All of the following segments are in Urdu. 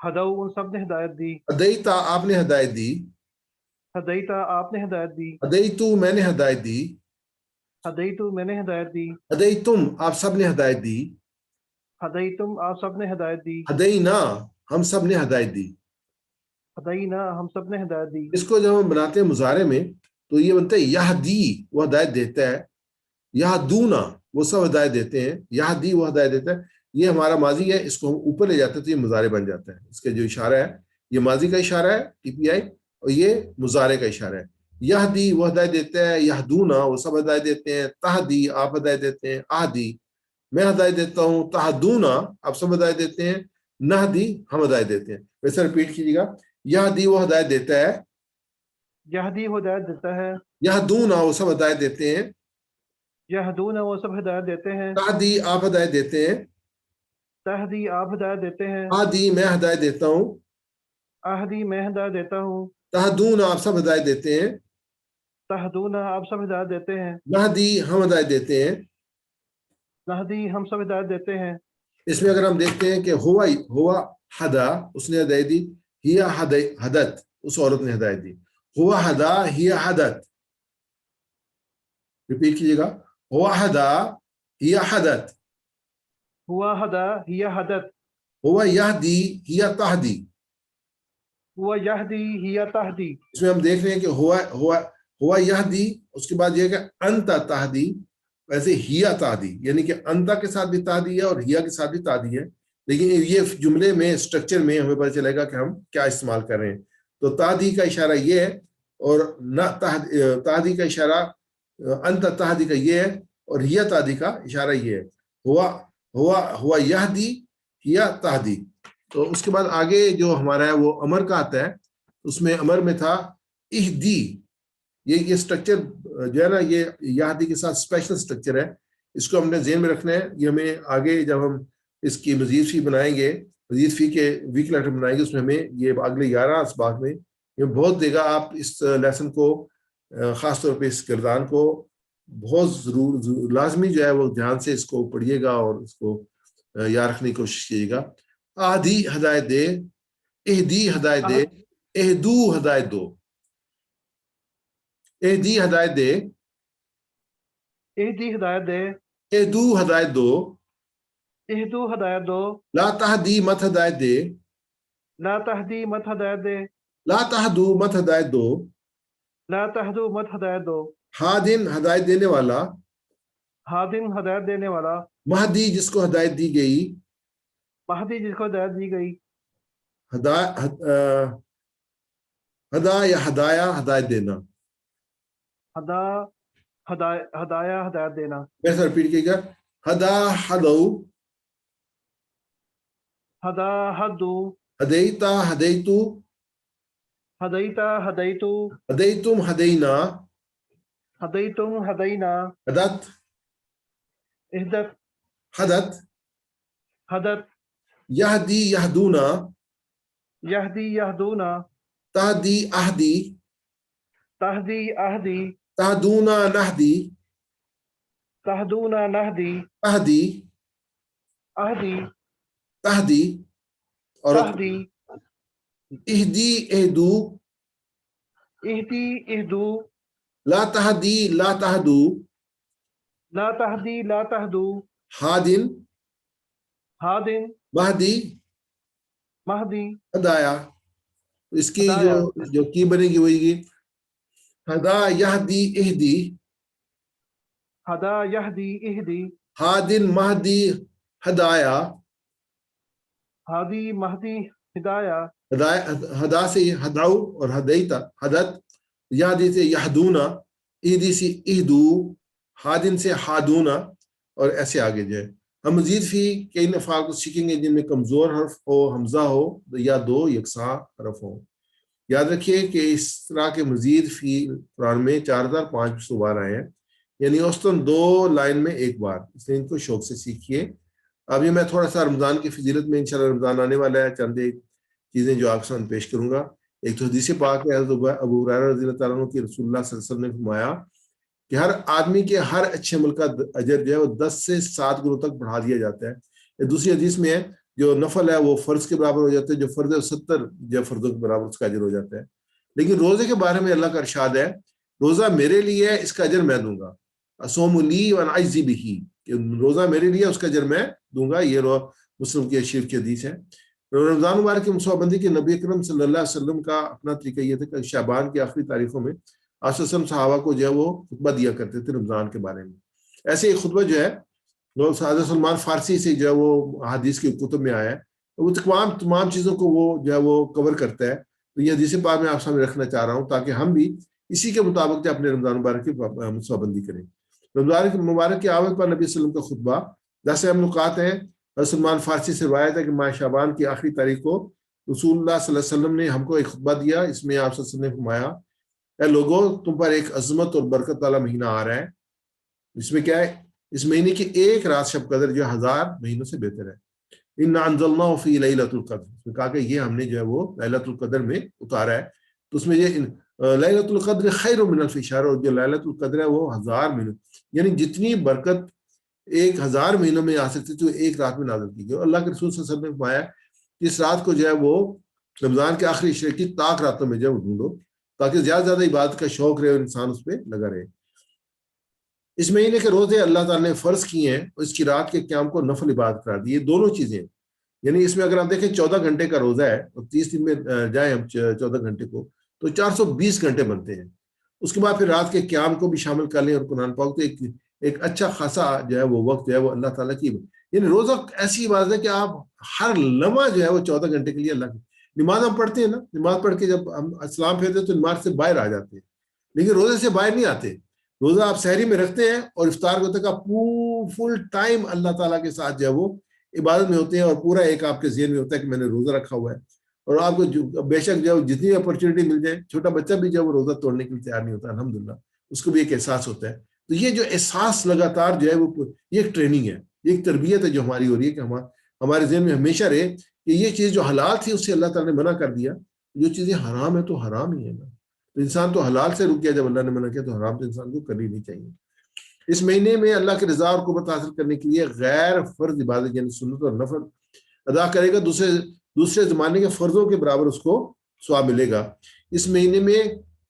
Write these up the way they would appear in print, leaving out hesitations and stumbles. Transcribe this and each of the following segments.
ہدو ان سب نے ہدایت دی، ہدیتا آپ نے ہدایت دی، ہدیتا آپ نے ہدایت دی، ہدیتو میں نے ہدایت دی، ہدیتو میں نے ہدایت دی، ہدیتم آپ سب نے ہدایت دی، ہدیتم آپ سب نے ہدایت دی، ہدینا ہم سب نے ہدایت دی۔ ہدینا ہم سب نے ہدایت دی۔ اس کو جب ہم بناتے ہیں مضارع میں تو یہ بنتا ہے یہدی وہ ہدایت دیتا ہے، یہدونا وہ سب ہدایت دیتے ہیں، یہدی وہ ہدایت دیتا ہے۔ یہ ہمارا ماضی ہے، اس کو ہم اوپر لے جاتے ہیں تو یہ مضارع بن جاتا ہے۔ اس کا جو اشارہ ہے یہ ماضی کا اشارہ ہے ٹی پی آئی، اور یہ مضارع کا اشارہ ہے۔ یہدی وہ ہدایت دیتا ہے، یہدونا وہ سب ہدایت دیتے ہیں، تہدی آپ ہدایت دیتے ہیں، آہدی میں ہدایت دیتا ہوں، تہدونا آپ سب ہدایت دیتے ہیں، نہدی ہم ہدایت دیتے ہیں۔ ویسے ریپیٹ کیجیے گا، یہدی وہ ہدایت دیتا ہے، یہدی وہ ہدایت دیتا ہے، یہدونا وہ سب ہدایت دیتے ہیں، یہدون وہ سب ہدایت دیتے ہیں، تہدی آپ ہدایت دیتے ہیں، تہدی آپ ہدایت دیتے ہیں، آہدی میں ہدایت دیتا ہوں، آہدی میں ہدایت دیتا ہوں، تہدون آپ سب ہدایت دیتے ہیں، تہدون آپ سب ہدایت دیتے ہیں، نہدی ہم ہدایت دیتے ہیں۔ نہدی ہم سب ہدایت دیتے ہیں۔ اس میں اگر ہم دیکھتے ہیں کہ ہوا ہدا اس نے ہدایت دی، ہیا ہدت اس عورت نے ہدایت دی، ہوا ہدا ہیا ہدت، ریپیٹ کیجیے گا، ہوا ہدا ہیا ہدت، ہوا ہدا ہی ہدت، ہوا یہدی ہیا تہدی۔ ہوا یہدی ہی تہدی۔ اس میں ہم دیکھ رہے ہیں کہ ہوا یہدی، اس کے بعد یہ کہ انت تہدی، ویسے ہیا تہدی، یعنی کہ انتا کے ساتھ بھی تہدی ہے اور ہیا کے ساتھ بھی تہدی ہے، لیکن یہ جملے میں اسٹرکچر میں ہمیں پتہ چلے گا کہ ہم کیا استعمال کر رہے ہیں۔ تو تہدی کا اشارہ یہ ہے، اور نہ تہدی کا اشارہ انت تہدی کا یہ ہے، اور ہیا تہدی کا اشارہ یہ ہے، ہوا یہدی ہیا تہدی۔ تو اس کے بعد آگے جو ہمارا ہے وہ امر کا آتا ہے، اس میں امر میں تھا اہدی، یہ سٹرکچر جو ہے نا یہ یہدی کے ساتھ اسپیشل سٹرکچر ہے، اس کو ہم نے ذہن میں رکھنا ہے۔ یہ ہمیں آگے جب ہم اس کی مزید فی بنائیں گے، مزید فی کے ویک لیٹر بنائیں گے، اس میں ہمیں یہ اگلے 11 اسباق میں یہ بہت دے گا۔ آپ اس لیسن کو خاص طور پہ اس کردان کو بہت ضرور لازمی جو ہے وہ دھیان سے اس کو پڑھیے گا اور اس کو یاد رکھنے کی کوشش کیجیے گا۔ آدھی ہدایت دے، اہدی ہدایت دے، اہدو ہدایت دو، اہدی ہدایت دے، اہدی ہدایت دے، اہدو ہدایت دو، اہدو ہدایت دو، لا تہدی مت ہدایت دے، لا تہدی مت ہدایت دے، لا تہدو مت ہدایت دو، لا تہدو مت ہدایت دو، ہادن ہدایت دینے والا، ہادن ہدایت دینے والا، مہدی جس کو ہدایت دی گئی، مہدی جس کو ہدایت دی گئی، ہدا یا ہدایا ہدایت دینا۔ ہدا ہدایا ہدایت دینا۔ ویسا ریپیٹ کیے گا، ہدا ہدو، ہدا ہدو، ہدیتا ہدیتو، ہدیتا ہدیتو، ہدیتم ہدینا، ہدیتم ہدینا، ہدت اہدت ہدت، ہدت، یہدی یہدونا، یہدی یہدونا، تہدی اہدی، تہدی اہدی، تہدونا نہدی، تہدونا نہدی، اہدی اہدی، تہدی، اور تہدی، اہدی اہدو، اہدی اہدو، لا تہدی لا تہدو، لا تہدی لا تہدو، ہادن ہادن مہدی مہدی ہدایا۔ اس کی ہدایا۔ جو کی بنے گی وہی گی، ہدا یہدی اہدی، ہدا یہدی اہدی، ہادن مہدی ہدایا، ہادی مہدی ہدایا، ہدا سے ہداؤ اور ہدیتا ہدت، یہدی سے یہدونا، اہدی سے اہدو، ہادن سے ہادونا، اور ایسے آگے جو ہے۔ ہم مزید فی کئی نفعال کو سیکھیں گے جن میں کمزور حرف ہو، حمزہ ہو، یا دو یکساں حرف ہو۔ یاد رکھیے کہ اس طرح کے مزید فی قرآن میں 4500 بار آئے ہیں، یعنی اوسطاً 2 لائن میں ایک بار، اس لیے ان کو شوق سے سیکھیے۔ ابھی میں تھوڑا سا رمضان کی فضیلت میں انشاءاللہ رمضان آنے والا ہے، چند ایک چیزیں جو آپ کے سامنے پیش کروں گا۔ ایک تو حدیث پاک ہے، حضرت ابو ہریرہ رضی اللہ تعالیٰ عنہ کی رسول اللہ صلی اللہ علیہ وسلم نے فرمایا کہ ہر آدمی کے ہر اچھے عمل کا اجر جو ہے وہ 10 سے 7 گنوں تک بڑھا دیا جاتا ہے۔ دوسری حدیث میں ہے جو نفل ہے وہ فرض کے برابر ہو جاتے ہیں, جو فرض ہے 70 جو فرضوں کے برابر اس کا اجر ہو جاتا ہے. لیکن روزے کے بارے میں اللہ کا ارشاد ہے روزہ میرے لیے ہے, اس کا اجر میں دوں گا. اصوم لی وانا اجزی بہ, کہ روزہ میرے لیے اس کا اجر میں دوں گا. یہ مسلم کی شریف کی حدیث ہے. رمضان مبارک کی منصوبہ بندی کے نبی اکرم صلی اللہ علیہ وسلم کا اپنا طریقہ یہ تھا کہ شعبان کی آخری تاریخوں میں آپ صحابہ کو جو ہے وہ خطبہ دیا کرتے تھے رمضان کے بارے میں. ایسے ایک خطبہ جو ہے وہ حضرت سلمان فارسی سے جو ہے وہ حدیث کی کتب میں آیا ہے, وہ تمام چیزوں کو وہ جو ہے وہ کور کرتا ہے. تو یہ حدیث پاک میں آپ سامنے رکھنا چاہ رہا ہوں تاکہ ہم بھی اسی کے مطابق جو اپنے رمضان مبارک کی منصوبہ بندی کریں. رمضان مبارک کی آمد پر نبی صلی اللہ علیہ وسلم کا خطبہ 10 اہم نکات ہیں. سلمان فارسی سے روایت ہے کہ ماہ شعبان کی آخری تاریخ کو رسول اللہ صلی اللہ علیہ وسلم نے ہم کو ایک خطبہ دیا. اس میں آپ صلی اللہ علیہ وسلم نے فرمایا اے لوگو, تم پر ایک عظمت اور برکت والا مہینہ آ رہا ہے. اس میں کیا ہے, اس مہینے کی ایک رات شب قدر جو 1000 مہینوں سے بہتر ہے. اِنَّا أَنزَلْنَاهُ فِي لَيْلَةُ الْقَدْرِ, اس میں کہا کہ یہ ہم نے جو ہے وہ لیلۃ القدر میں اتارا ہے. تو اس میں یہ لیلۃ القدر خیر من الف شہر, اور جو لیلۃ القدر ہے وہ 1000 مہینوں, یعنی جتنی برکت 1000 مہینوں میں آ سکتی تھی ایک رات میں نازل کی گئی. اور اللہ کے رسول صلی اللہ علیہ وسلم نے فرمایا کہ اس رات کو جو ہے وہ رمضان کے آخری عشرے کی طاق راتوں میں جو ہے وہ ڈھونڈو تاکہ زیادہ زیادہ عبادت کا شوق رہے اور انسان اس پہ لگا رہے. اس مہینے کے روزے اللہ تعالیٰ نے فرض کیے ہیں اور اس کی رات کے قیام کو نفل عبادت قرار دی. یہ دونوں چیزیں, یعنی اس میں اگر آپ دیکھیں 14 گھنٹے کا روزہ ہے اور 30 دن میں جائیں ہم 14 گھنٹے کو تو 420 گھنٹے بنتے ہیں. اس کے بعد پھر رات کے قیام کو بھی شامل کر لیں اور قرآن پاک تو ایک اچھا خاصا جو ہے وہ وقت جو ہے وہ اللہ تعالیٰ کی, یعنی روزہ ایسی عبادت ہے کہ آپ ہر لمحہ جو ہے وہ 14 گھنٹے کے لیے اللہ کی نماز ہم پڑھتے ہیں نا, نماز پڑھ کے جب ہم اسلام پھیرتے ہیں تو نماز سے باہر آ جاتے ہیں, لیکن روزے سے باہر نہیں آتے. روزہ آپ سحری میں رکھتے ہیں اور افطار کو تک آپ فل ٹائم اللہ تعالیٰ کے ساتھ جو ہے وہ عبادت میں ہوتے ہیں, اور پورا ایک آپ کے ذہن میں ہوتا ہے کہ میں نے روزہ رکھا ہوا ہے. اور آپ کو بے شک جو جتنی اپرچونٹی مل جائے, چھوٹا بچہ بھی جو ہے وہ روزہ توڑنے کے لیے تیار نہیں ہوتا, الحمدللہ اس کو بھی ایک احساس ہوتا ہے. تو یہ جو احساس لگاتار جو ہے وہ یہ ایک ٹریننگ ہے, یہ ایک تربیت ہے جو ہماری ہو رہی ہے کہ ہمارے ذہن میں ہمیشہ رہے کہ یہ چیز جو حلال تھی اس سے اللہ تعالیٰ نے منع کر دیا, جو چیزیں حرام ہے تو حرام ہی ہے نا. تو انسان تو حلال سے رک گیا, جب اللہ نے منع کیا تو حرام تو انسان کو کرنی نہیں چاہیے. اس مہینے میں اللہ کی رضا اور قربت حاصل کرنے کے لیے غیر فرض عبادت یعنی سنت اور نفل ادا کرے گا, دوسرے زمانے کے فرضوں کے برابر اس کو ثواب ملے گا. اس مہینے میں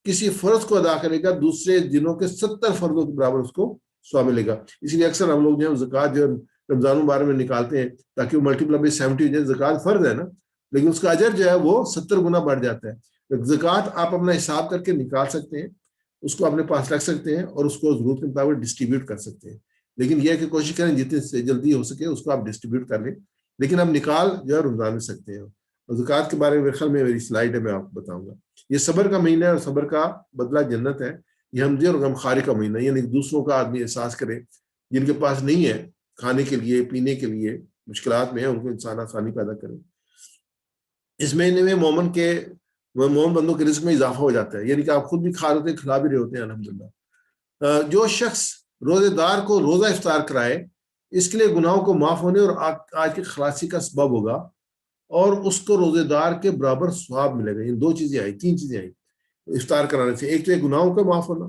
کسی فرض کو ادا کرے گا دوسرے دنوں کے 70 فرضوں کے برابر اس کو ثواب ملے گا. اس لیے اکثر ہم لوگ جو ہے زکوٰۃ جو رمضان مبارک میں نکالتے ہیں تاکہ وہ ملٹی پلائی 70 ہو جائے. زکوٰۃ فرض ہے نا, لیکن اس کا اجر جو ہے وہ 70 گنا بڑھ جاتا ہے. زکوٰۃ آپ اپنا حساب کر کے نکال سکتے ہیں, اس کو اپنے پاس رکھ سکتے ہیں اور اس کو ضرورت کے مطابق ڈسٹریبیوٹ کر سکتے ہیں. لیکن یہ کہ کوشش کریں جتنے سے جلدی ہو سکے اس کو آپ ڈسٹریبیوٹ کر لیں, لیکن ہم نکال جو ہے رمضان میں سکتے ہیں. اور زکوٰۃ کے بارے میں خیال میں میری سلائڈ ہے, میں آپ کو بتاؤں گا. یہ صبر کا مہینہ ہے اور صبر کا بدلہ جنت ہے. یہ ہمدردی اور غمخواری کا مہینہ, یعنی دوسروں کا آدمی احساس کرے جن کے پاس نہیں ہے کھانے کے لیے پینے کے لیے مشکلات میں ہے, ان کو انسان آسانی پیدا کرے. اس مہینے میں مومن بندوں کے رزق میں اضافہ ہو جاتا ہے, یعنی کہ آپ خود بھی کھا رہے ہوتے ہیں, کھلا بھی رہے ہوتے ہیں الحمدللہ. جو شخص روزے دار کو روزہ افطار کرائے اس کے لیے گناہوں کو معاف ہونے اور آج کی خلاصی کا سبب ہوگا, اور اس کو روزے دار کے برابر ثواب ملے گا. یہ 2 چیزیں آئی, 3 چیزیں آئی افطار کرانے سے. ایک تو گناہوں کا معاف ہونا,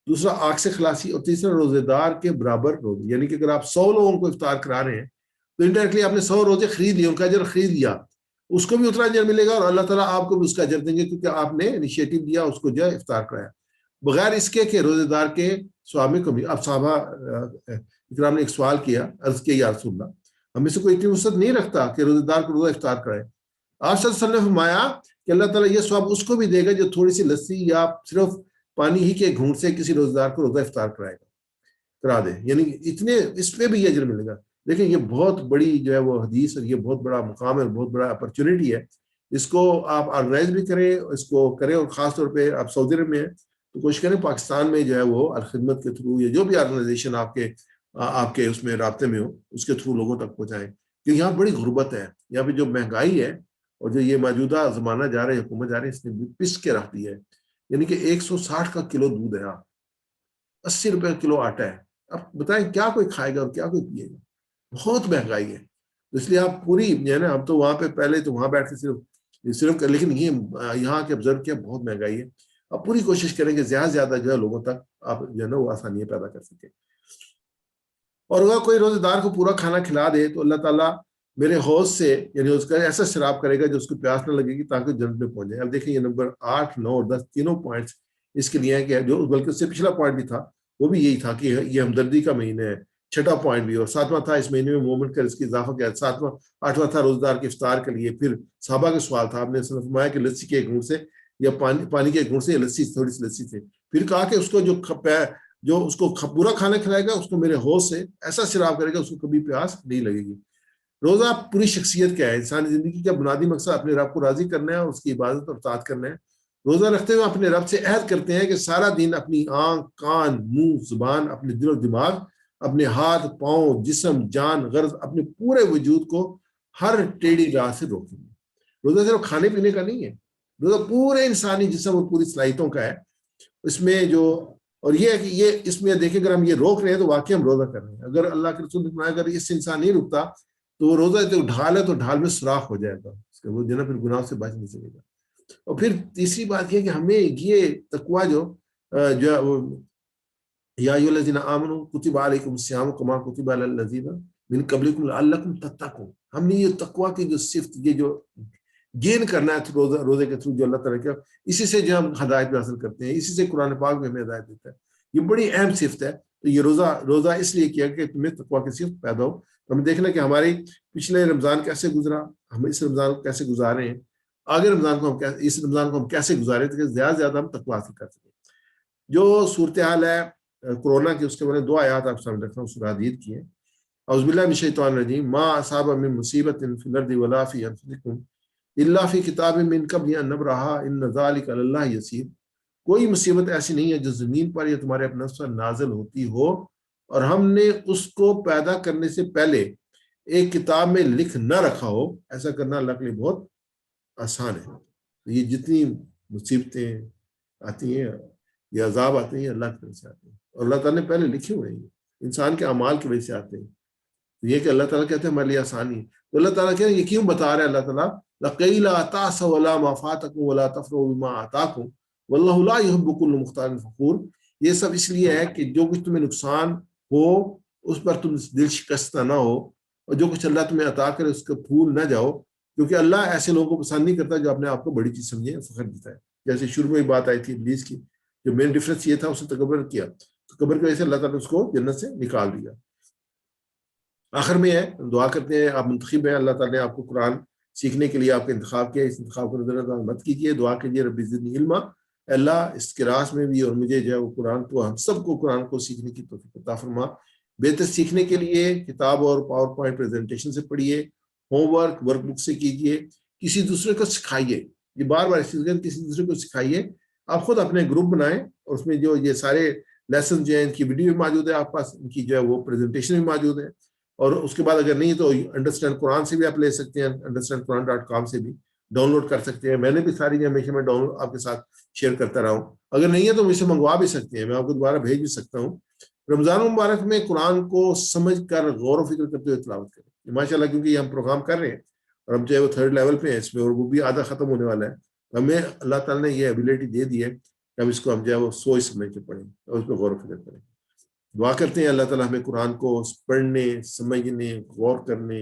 دوسرا آگ سے خلاصی, اور تیسرا روزے دار کے برابر روزے. یعنی کہ اگر آپ 100 لوگوں کو افطار کرا رہے ہیں تو انڈائریکٹلی آپ نے 100 روزے خرید لیے, ان کا اجر خرید لیا, اس کو بھی اتنا اجر ملے گا, اور اللہ تعالیٰ آپ کو بھی اس کا اجر دیں گے کیونکہ آپ نے انیشیٹو دیا, اس کو جو ہے افطار کرایا, بغیر اس کے کہ روزے دار کے ثواب میں کمی. اب صحابہ اکرام نے ایک سوال کیا, عرض کیا یا رسول اللہ, ہمیں سے کوئی اتنی وسعت نہیں رکھتا کہ روزے دار کو روزہ افطار کرائے. آپ صلی اللہ علیہ وسلم نے فرمایا کہ اللہ تعالیٰ یہ ثواب اس کو بھی دے گا جو تھوڑی سی لسی یا صرف پانی ہی کے گھونٹ سے کسی روزے دار کو روزہ افطار کرا دے, یعنی اتنے اس پہ بھی یہ اجر ملے گا. لیکن یہ بہت بڑی جو ہے وہ حدیث, اور یہ بہت بڑا مقام ہے, بہت بڑا اپرچونٹی ہے. اس کو آپ آرگنائز بھی کریں, اس کو کریں, اور خاص طور پہ آپ سعودی عرب میں ہیں تو کوشش کریں پاکستان میں جو ہے وہ الخدمت کے تھرو یا جو بھی آرگنائزیشن آپ کے اس میں رابطے میں ہو اس کے تھرو لوگوں تک پہنچائیں. کہ یہاں بڑی غربت ہے, یہاں پہ جو مہنگائی ہے اور جو یہ موجودہ زمانہ جا رہا ہے, حکومت جا رہی ہے, اس نے پس کے رکھ دیا ہے. یعنی کہ 160 کا کلو دودھ ہے, 80 روپے کا کلو آٹا ہے. اب بتائیں کیا کوئی کھائے گا اور کیا کوئی پیے گا, بہت مہنگائی ہے. اس لیے آپ پوری جو ہے نا, ہم تو وہاں پہ پہلے تو وہاں بیٹھ کے صرف لیکن یہ یہاں کے آبزرو کیا بہت مہنگائی ہے. آپ پوری کوشش کریں کہ زیادہ سے زیادہ جو ہے لوگوں تک آپ جو ہے نا وہ آسانیاں پیدا کر سکیں. اور اگر کوئی روزے دار کو پورا کھانا کھلا دے تو اللہ تعالیٰ میرے حوض سے، یعنی اس کا ایسا شراب کرے گا جو اس کو پیاس نہ لگے گی تاکہ جنت میں پہنچ جائے۔ اب دیکھیں یہ نمبر 8، 9 اور 10 تینوں پوائنٹس اس کے لیے ہیں کہ جو بلکہ اس سے پچھلا پوائنٹ بھی تھا وہ بھی یہی تھا کہ یہ ہمدردی کا مہینہ ہے، چھٹا پوائنٹ بھی، اور 7واں تھا اس مہینے میں مومنٹ کا رزق اضافہ کیا، 8واں تھا روزدار کے افطار کے لیے۔ پھر صحابہ کا سوال تھا، آپ نے فرمایا کہ لسی کے ایک گھونٹ سے یا پانی کے ایک گھونٹ سے یا لسی، تھوڑی سی لسی سے، پھر کہا کہ اس کو جو اس کو پورا کھانا کھلائے گا اس کو میرے حوض سے ایسا شراب کرے گا اس کو کبھی پیاس نہیں لگے گی۔ روزہ پوری شخصیت کیا ہے، انسانی زندگی کا بنیادی مقصد اپنے رب کو راضی کرنا ہے اور اس کی عبادت اور اطاعت کرنا ہے۔ روزہ رکھتے ہوئے اپنے رب سے عہد کرتے ہیں کہ سارا دن اپنی آنکھ، کان، منہ، زبان، اپنے دل و دماغ، اپنے ہاتھ، پاؤں، جسم، جان، غرض، اپنے پورے وجود کو ہر ٹیڑھی راہ سے روکیں گے۔ روزہ صرف کھانے پینے کا نہیں ہے، روزہ پورے انسانی جسم اور پوری صلاحیتوں کا ہے۔ اس میں جو اور یہ ہے کہ یہ اس میں دیکھیں اگر ہم یہ روک رہے ہیں تو واقعی ہم روزہ کر رہے ہیں۔ اگر اللہ کے رسول نے فرمایا اگر اس سے انسان نہیں رکتا تو وہ روزہ جو ڈھال ہے تو ڈھال میں سوراخ ہو جائے گا، اس کا وہ جو ہے نا پھر گناہ سے بچ نہیں سکے گا۔ اور پھر تیسری بات یہ کہ ہمیں یہ تقویٰ جو یا ایھا الذین آمنوا کتب علیکم الصیام کما کتب علی الذین من قبلکم لعلکم تتقون، ہم نے یہ تقویٰ کی جو صفت، یہ جو گین کرنا ہے روزے کے تھرو جو اللہ تعالیٰ کا، اسی سے جو ہم ہدایت حاصل کرتے ہیں، اسی سے قرآن پاک میں ہمیں ہدایت دیتا ہے۔ یہ بڑی اہم صفت ہے۔ تو یہ روزہ اس لیے کیا کہ تمہیں تقویٰ کی صفت پیدا ہو۔ ہم دیکھنا کہ ہماری پچھلے رمضان کیسے گزرا، ہم اس رمضان کو کیسے گزارے ہیں، آگے رمضان کو اس رمضان کو ہم کیسے گزارے تاکہ زیادہ سے زیادہ ہم تقویٰ حاصل کر سکیں۔ جو صورتحال ہے کورونا کی، اس کے بارے میں 2 آیات آپ سامنے رکھتا ہوں، سورہ حدید کی ہیں۔ اعوذ باللہ من الشیطان الرجیم، ما اصاب من مصیبت فی الارض ولا فی انفسکم الا فی کتاب من قبل ان نبرأھا ان ذلک علی اللہ یسیر، کوئی مصیبت ایسی نہیں ہے جو زمین پر یا تمہارے اپنے نفس پر نازل ہوتی ہو اور ہم نے اس کو پیدا کرنے سے پہلے ایک کتاب میں لکھ نہ رکھا ہو، ایسا کرنا اللہ کے لیے بہت آسان ہے۔ یہ جتنی مصیبتیں آتی ہیں، یہ عذاب آتے ہیں، اللہ کی طرف سے آتے ہیں، اور اللہ تعالیٰ نے پہلے لکھے ہوئے ہیں، انسان کے اعمال کی وجہ سے آتے ہیں۔ یہ کہ اللہ تعالیٰ کہتے ہیں ہمارے لیے آسانی، تو اللہ تعالیٰ کہتے ہیں یہ کیوں بتا رہے ہیں اللہ تعالیٰ، لَقَيْ لَا تَعْسَوْا عَلَىٰ مَا فَاتَكُمْ وَلَا تَفْرَحُوا بِمَا آتَاكُمْ وَاللَّهُ لَا يُحِبُّ كُلَّ مُخْتَالٍ فَخُورٍ۔ یہ سب اس لیے ہے کہ جو کچھ تمہیں نقصان ہو اس پر تم دل شکستہ نہ ہو، اور جو کچھ اللہ تمہیں عطا کرے اس کو بھول نہ جاؤ، کیونکہ اللہ ایسے لوگوں کو پسند نہیں کرتا جو اپنے آپ کو بڑی چیز سمجھے، فخر دیتا ہے۔ جیسے شروع میں بات آئی تھی ابلیس کی، جو مین ڈفرنس یہ تھا اس نے تکبر کیا، تکبر کی وجہ سے اللہ تعالیٰ نے اس کو جنت سے نکال دیا۔ آخر میں ہے دعا کرتے ہیں، آپ منتخب ہیں، اللہ تعالیٰ نے آپ کو قرآن سیکھنے کے لیے آپ کا انتخاب کیا، اس انتخاب کو نظر انداز مت کیجیے، دعا کیجیے رب زدنی علما، اللہ اس کے راس میں بھی اور مجھے جو ہے وہ قرآن کو، ہم سب کو قرآن کو سیکھنے کی توفیق عطا فرما۔ بہتر سیکھنے کے لیے کتاب اور پاور پوائنٹ پریزنٹیشن سے پڑھیے، ہوم ورک بک سے کیجیے، کسی دوسرے کو سکھائیے، یہ بار بار کسی دوسرے کو سکھائیے۔ آپ خود اپنے گروپ بنائیں اور اس میں جو یہ سارے لیسن جو ہیں ان کی ویڈیو بھی موجود ہے آپ پاس، ان کی جو ہے وہ پریزنٹیشن بھی موجود ہے، اور اس کے بعد اگر نہیں تو انڈرسٹینڈ قرآن سے بھی آپ لے سکتے ہیں، understandquran.com سے بھی ڈاؤن لوڈ کر سکتے ہیں۔ میں نے بھی ساری ہمیشہ میں ڈاؤن لوڈ آپ کے ساتھ شیئر کرتا رہا ہوں، اگر نہیں ہے تو مجھ سے منگوا بھی سکتے ہیں، میں آپ کو دوبارہ بھیج بھی سکتا ہوں۔ رمضان مبارک میں قرآن کو سمجھ کر غور و فکر کرتے ہوئے تلاوت کریں ماشاء اللہ، کیونکہ یہ ہم پروگرام کر رہے ہیں اور ہم جو ہے وہ 3rd لیول پہ ہیں اس میں، اور وہ بھی آدھا ختم ہونے والا ہے۔ ہمیں اللہ تعالیٰ نے یہ ایبیلٹی دے دی ہے کہ ہم اس کو ہم جو ہے وہ سوچ سمجھ کے پڑھیں اور اس پہ غور و فکر کریں۔ دعا کرتے ہیں اللہ تعالیٰ ہمیں قرآن کو پڑھنے، سمجھنے، غور کرنے،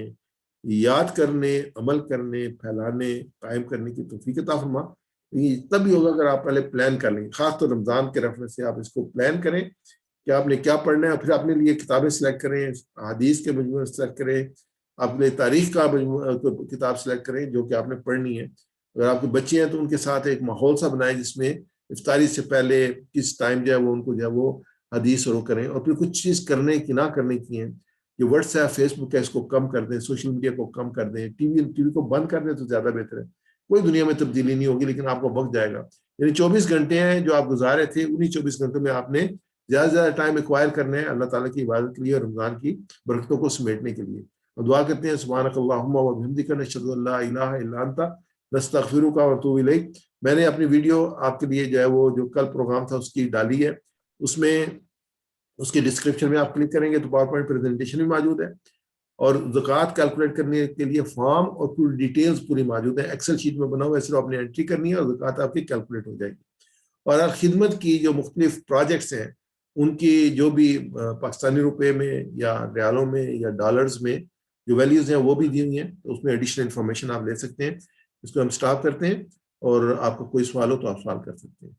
یاد کرنے، عمل کرنے، پھیلانے، قائم کرنے کی توفیق عطا فرما۔ یہ تب ہی ہوگا اگر آپ پہلے پلان کر لیں، خاص طور رمضان کے ریفرنس سے آپ اس کو پلان کریں کہ آپ نے کیا پڑھنا ہے، اور پھر اپنے لیے کتابیں سلیکٹ کریں، حدیث کے مجموعے سلیکٹ کریں، اپنے تاریخ کا کتاب سلیکٹ کریں جو کہ آپ نے پڑھنی ہے۔ اگر آپ کے بچے ہیں تو ان کے ساتھ ایک ماحول سا بنائیں جس میں افطاری سے پہلے کس ٹائم جو ہے وہ ان کو جو ہے وہ حدیث اور کریں، اور پھر کچھ چیز کرنے کی نہ کرنے کی ہیں، جو واٹس ایپ فیس بک ہے اس کو کم کر دیں، سوشل میڈیا کو کم کر دیں، ٹی وی کو بند کر دیں تو زیادہ بہتر ہے۔ کوئی دنیا میں تبدیلی نہیں ہوگی لیکن آپ کو وقت جائے گا، یعنی 24 گھنٹے ہیں جو آپ گزارے تھے، انہی 24 گھنٹوں میں آپ نے زیادہ سے زیادہ ٹائم ایکوائر کرنا ہے اللہ تعالیٰ کی عبادت کے لیے اور رمضان کی برکتوں کو سمیٹنے کے لیے۔ اور دعا کرتے ہیں سبحانک اللہم و بحمدک نشہد ان لا الہ الا انت نستغفرک ونتوب الیک۔ میں نے اپنی ویڈیو آپ کے لیے جو ہے وہ جو کل پروگرام تھا اس کی ڈالی ہے، اس میں اس کے ڈسکرپشن میں آپ کلک کریں گے تو پاور پوائنٹ پریزنٹیشن بھی موجود ہے، اور زکوٰۃ کیلکولیٹ کرنے کے لیے فارم اور پوری ڈیٹیلز پوری موجود ہے، ایکسل شیٹ میں بنا ہوا ہے، صرف آپ نے انٹری کرنی ہے اور زکوٰۃ آپ کی کیلکولیٹ ہو جائے گی۔ اور خدمت کی جو مختلف پروجیکٹس ہیں ان کی جو بھی پاکستانی روپے میں یا ریالوں میں یا ڈالرز میں جو ویلیوز ہیں وہ بھی دی ہوئی ہیں، تو اس میں ایڈیشنل انفارمیشن آپ لے سکتے ہیں. اس کو ہم اسٹاپ کرتے ہیں، اور آپ کو کوئی سوال ہو تو آپ سوال کر سکتے ہیں.